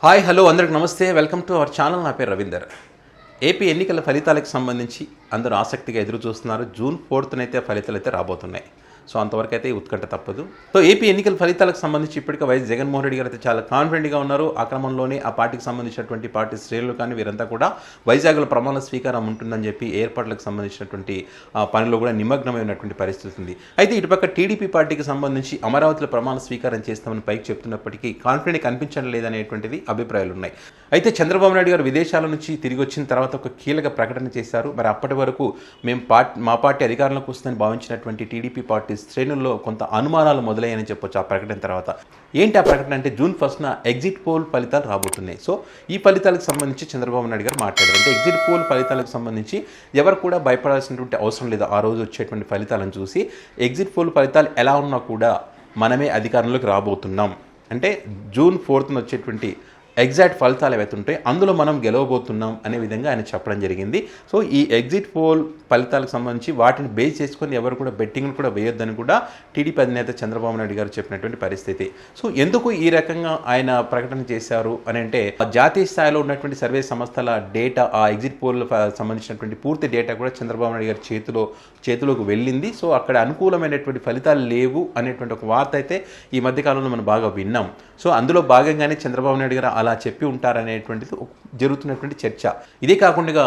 Hi hello అందరికి నమస్తే, welcome to our channel. నా పేరు రవీందర్. ఏపీ ఎన్నికల ఫలితాలకు సంబంధించి అందరూ ఆసక్తిగా ఎదురు చూస్తున్నారు. జూన్ 4th అయితే ఫలితాలు అయితే రాబోతున్నాయి. సో అంతవరకు అయితే ఉత్కంఠ తప్పదు. సో ఏపీ ఎన్నికల ఫలితాలకు సంబంధించి ఇప్పటికే వైఎస్ జగన్మోహన్ రెడ్డి గారు అయితే చాలా కాన్ఫిడెంట్గా ఉన్నారు. ఆ క్రమంలోనే ఆ పార్టీకి సంబంధించినటువంటి పార్టీ శ్రేణులు కానీ వీరంతా కూడా వైజాగ్లో ప్రమాణ స్వీకారం ఉంటుందని చెప్పి ఏర్పాట్లకు సంబంధించినటువంటి పనిలో కూడా నిమగ్నమై ఉన్నటువంటి పరిస్థితి ఉంది. అయితే ఇటుపక్క టీడీపీ పార్టీకి సంబంధించి అమరావతిలో ప్రమాణ స్వీకారం చేస్తామని పైకి చెప్తున్నప్పటికీ కాన్ఫిడెంట్ కనిపించడం లేదనేటువంటిది అభిప్రాయాలు ఉన్నాయి. అయితే చంద్రబాబు నాయుడు గారు విదేశాల నుంచి తిరిగి వచ్చిన తర్వాత ఒక కీలక ప్రకటన చేశారు. మరి అప్పటి వరకు మేము మా పార్టీ అధికారంలోకి వస్తుందని భావించినటువంటి టీడీపీ పార్టీ శ్రేణుల్లో కొంత అనుమానాలు మొదలయ్యాయని చెప్పొచ్చు ఆ ప్రకటన తర్వాత. ఏంటి ఆ ప్రకటన అంటే, జూన్ 1న ఎగ్జిట్ పోల్ ఫలితాలు రాబోతున్నాయి. సో ఈ ఫలితాలకు సంబంధించి చంద్రబాబు నాయుడు గారు మాట్లాడారు. అంటే ఎగ్జిట్ పోల్ ఫలితాలకు సంబంధించి ఎవరు కూడా భయపడాల్సినటువంటి అవసరం లేదు. ఆ రోజు వచ్చేటువంటి ఫలితాలను చూసి ఎగ్జిట్ పోల్ ఫలితాలు ఎలా ఉన్నా కూడా మనమే అధికారంలోకి రాబోతున్నాం, అంటే జూన్ 4న వచ్చేటువంటి ఎగ్జాక్ట్ ఫలితాలు ఏవైతే ఉంటాయి అందులో మనం గెలవబోతున్నాం అనే విధంగా ఆయన చెప్పడం జరిగింది. సో ఈ ఎగ్జిట్ పోల్ ఫలితాలకు సంబంధించి వాటిని బేస్ చేసుకొని ఎవరు కూడా బెట్టింగ్లు కూడా వేయొద్దని కూడా టీడీపీ అధినేత చంద్రబాబు నాయుడు గారు చెప్పినటువంటి పరిస్థితి. సో ఎందుకు ఈ రకంగా ఆయన ప్రకటన చేశారు అని అంటే, జాతీయ స్థాయిలో ఉన్నటువంటి సర్వే సంస్థల డేటా, ఆ ఎగ్జిట్ పోల్ సంబంధించినటువంటి పూర్తి డేటా కూడా చంద్రబాబు నాయుడు గారి చేతిలోకి వెళ్ళింది. సో అక్కడ అనుకూలమైనటువంటి ఫలితాలు లేవు అనేటువంటి ఒక వార్త అయితే ఈ మధ్యకాలంలో మనం బాగా విన్నాం. సో అందులో భాగంగానే చంద్రబాబు నాయుడు గారు అలా చెప్పి ఉంటారనేటువంటిది జరుగుతున్నటువంటి చర్చ. ఇదే కాకుండా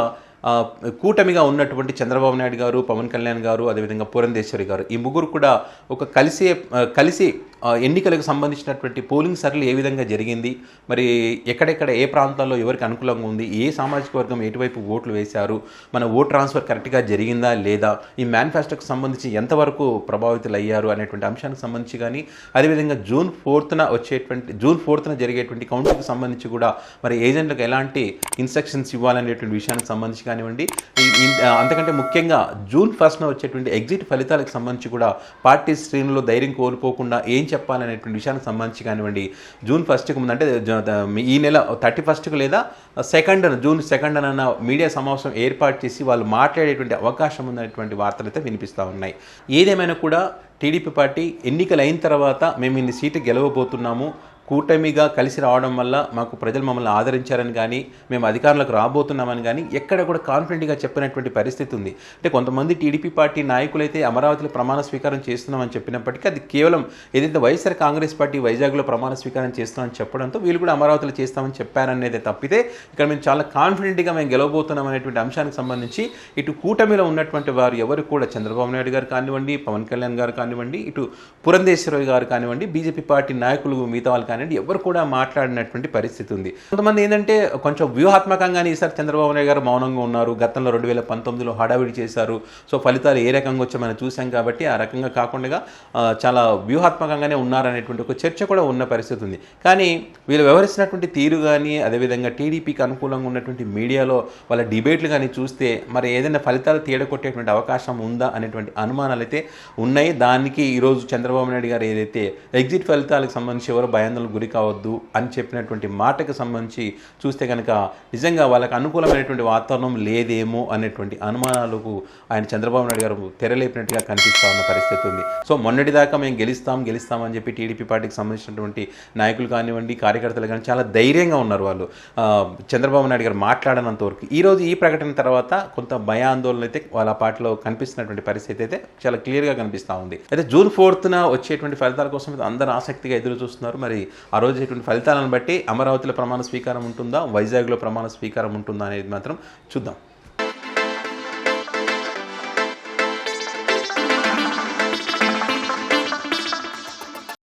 కూటమిగా ఉన్నటువంటి చంద్రబాబు నాయుడు గారు, పవన్ కళ్యాణ్ గారు, అదేవిధంగా పురంధేశ్వరి గారు, ఈ ముగ్గురు కూడా ఒక కలిసి ఎన్నికలకు సంబంధించినటువంటి పోలింగ్ సర్లు ఏ విధంగా జరిగింది, మరి ఎక్కడెక్కడ ఏ ప్రాంతాల్లో ఎవరికి అనుకూలంగా ఉంది, ఏ సామాజిక వర్గం ఎటువైపు ఓట్లు వేశారు, మన ఓట్ ట్రాన్స్ఫర్ కరెక్ట్గా జరిగిందా లేదా, ఈ మేనిఫెస్టోకి సంబంధించి ఎంతవరకు ప్రభావితులు అయ్యారు అనేటువంటి అంశానికి సంబంధించి కానీ, అదేవిధంగా జూన్ 4న జరిగేటువంటి కౌంటింగ్కి సంబంధించి కూడా మరి ఏజెంట్లకు ఎలాంటి ఇన్స్ట్రక్షన్స్ ఇవ్వాలనేటువంటి విషయానికి సంబంధించి కానివ్వండి, అంతకంటే ముఖ్యంగా జూన్ 1న వచ్చేటువంటి ఎగ్జిట్ ఫలితాలకు సంబంధించి కూడా పార్టీ శ్రేణుల్లో ధైర్యం కోల్పోకుండా ఏం చెప్పాలనేటువంటి విషయానికి సంబంధించి కానివ్వండి, జూన్ 1కు ముందు అంటే ఈ నెల 31కు లేదా జూన్ 2న మీడియా సమావేశం ఏర్పాటు చేసి వాళ్ళు మాట్లాడేటువంటి అవకాశం ఉందనేటువంటి వార్తలు అయితే వినిపిస్తూ ఉన్నాయి. ఏదేమైనా కూడా టీడీపీ పార్టీ ఎన్నికలు అయిన తర్వాత మేము ఇన్ని సీట్లు గెలవబోతున్నాము, కూటమిగా కలిసి రావడం వల్ల మాకు ప్రజలు మమ్మల్ని ఆదరించారని కానీ, మేము అధికారంలోకి రాబోతున్నామని కానీ ఎక్కడ కూడా కాన్ఫిడెంట్గా చెప్పినటువంటి పరిస్థితి ఉంది. అంటే కొంతమంది టీడీపీ పార్టీ నాయకులైతే అమరావతిలో ప్రమాణ స్వీకారం చేస్తున్నామని చెప్పినప్పటికీ అది కేవలం ఏదైతే వైఎస్ఆర్ కాంగ్రెస్ పార్టీ వైజాగ్లో ప్రమాణ స్వీకారం చేస్తున్నామని చెప్పడంతో వీళ్ళు కూడా అమరావతిలో చేస్తామని చెప్పారనేది తప్పితే, ఇక్కడ మేము చాలా కాన్ఫిడెంట్గా మేము గెలవబోతున్నాం అనేటువంటి అంశానికి సంబంధించి ఇటు కూటమిలో ఉన్నటువంటి వారు ఎవరు కూడా, చంద్రబాబు నాయుడు గారు కానివ్వండి, పవన్ కళ్యాణ్ గారు కానివ్వండి, ఇటు పురంధేశ్వరి గారు కానివ్వండి, బీజేపీ పార్టీ నాయకులు మిగతా వాళ్ళు కానివ్వండి, ఎవరు కూడా మాట్లాడినటువంటి పరిస్థితి ఉంది. కొంతమంది ఏంటంటే కొంచెం వ్యూహాత్మకంగానే ఈసారి చంద్రబాబు నాయుడు గారు మౌనంగా ఉన్నారు. గతంలో 2019లో హడావిడి చేశారు. సో ఫలితాలు ఏ రకంగా వచ్చో మనం చూసాం కాబట్టి ఆ రకంగా కాకుండా చాలా వ్యూహాత్మకంగానే ఉన్నారనేటువంటి ఒక చర్చ కూడా ఉన్న పరిస్థితి ఉంది. కానీ వీళ్ళు వ్యవహరిస్తున్నటువంటి తీరు కానీ, అదేవిధంగా టీడీపీకి అనుకూలంగా ఉన్నటువంటి మీడియాలో వాళ్ళ డిబేట్లు కానీ చూస్తే మరి ఏదైనా ఫలితాలు తేడకొట్టేటువంటి అవకాశం ఉందా అనేటువంటి అనుమానాలు అయితే ఉన్నాయి. దానికి ఈరోజు చంద్రబాబు నాయుడు గారు ఏదైతే ఎగ్జిట్ ఫలితాలకు సంబంధించి ఎవరు భయాందోళనకు గురి కావద్దు అని చెప్పినటువంటి మాటకు సంబంధించి చూస్తే కనుక నిజంగా వాళ్ళకి అనుకూలమైనటువంటి వాతావరణం లేదేమో అనేటువంటి అనుమానాలకు ఆయన చంద్రబాబు నాయుడు గారు తెరలేపినట్టుగా కనిపిస్తూ ఉన్న పరిస్థితి ఉంది. సో మొన్నటిదాకా మేము గెలుస్తామని చెప్పి టీడీపీ పార్టీకి సంబంధించినటువంటి నాయకులు కానివ్వండి, కార్యకర్తలు కానీ చాలా ధైర్యంగా ఉన్నారు. వాళ్ళు చంద్రబాబు నాయుడు గారు మాట్లాడనంత వరకు. ఈరోజు ఈ ప్రకటన తర్వాత కొంత భయాందోళన అయితే వాళ్ళ పార్టీలో కనిపిస్తున్నటువంటి పరిస్థితి అయితే చాలా క్లియర్గా కనిపిస్తూ ఉంది. అయితే జూన్ 4న వచ్చేటువంటి ఫలితాల కోసం అందరూ ఆసక్తిగా ఎదురు చూస్తున్నారు. మరి ఆ రోజు ఇటువంటి ఫలితాలను బట్టి అమరావతిలో ప్రమాణ స్వీకారం ఉంటుందా, వైజాగ్లో ప్రమాణ స్వీకారం ఉంటుందా అనేది మాత్రం చూద్దాం.